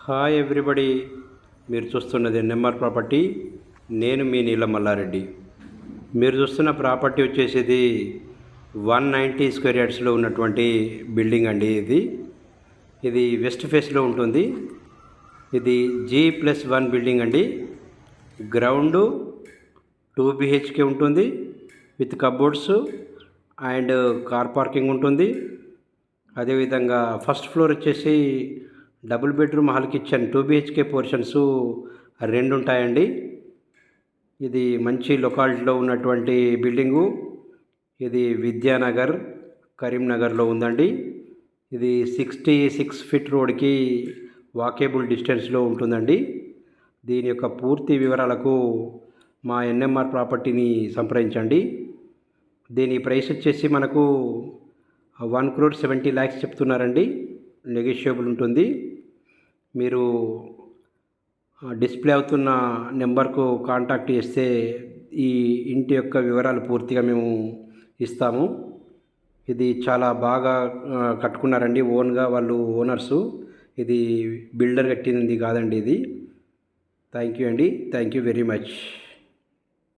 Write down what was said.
Hi everybody, మీరు చూస్తున్నది NMR property. నేను మీ నీలం మల్లారెడ్డి. మీరు చూస్తున్న ప్రాపర్టీ వచ్చేసి 190 స్క్వేర్ యార్డ్స్లో ఉన్నటువంటి బిల్డింగ్ అండి. ఇది వెస్ట్ ఫేస్లో ఉంటుంది. ఇది G+1 బిల్డింగ్ అండి. గ్రౌండ్ 2 BHK ఉంటుంది with cupboards and car parking ఉంటుంది. అదేవిధంగా ఫస్ట్ ఫ్లోర్ వచ్చేసి double bedroom hall kitchen 2 BHK portions 2 ఉంటాయండి. ఇది మంచి లొకాలిటీలో ఉన్నటువంటి బిల్డింగు. ఇది విద్యానగర్, కరీంనగర్లో ఉందండి. ఇది 66 ఫీట్ రోడ్కి వాకేబుల్ డిస్టెన్స్లో ఉంటుందండి. దీని యొక్క పూర్తి వివరాలకు మా ఎన్ఎంఆర్ ప్రాపర్టీని సంప్రదించండి. దీని ప్రైస్ వచ్చేసి మనకు 1,70,00,000 చెప్తున్నారండి. నెగోషియబుల్ ఉంటుంది. మీరు డిస్ప్లే అవుతున్న నెంబర్కు కాంటాక్ట్ చేస్తే ఈ ఇంటి యొక్క వివరాలు పూర్తిగా మేము ఇస్తాము. ఇది చాలా బాగా కట్టుకున్నారండి, ఓన్గా వాళ్ళు ఓనర్సు. ఇది బిల్డర్ కట్టింది కాదండి ఇది. థ్యాంక్ యూ అండి. Thank you very much.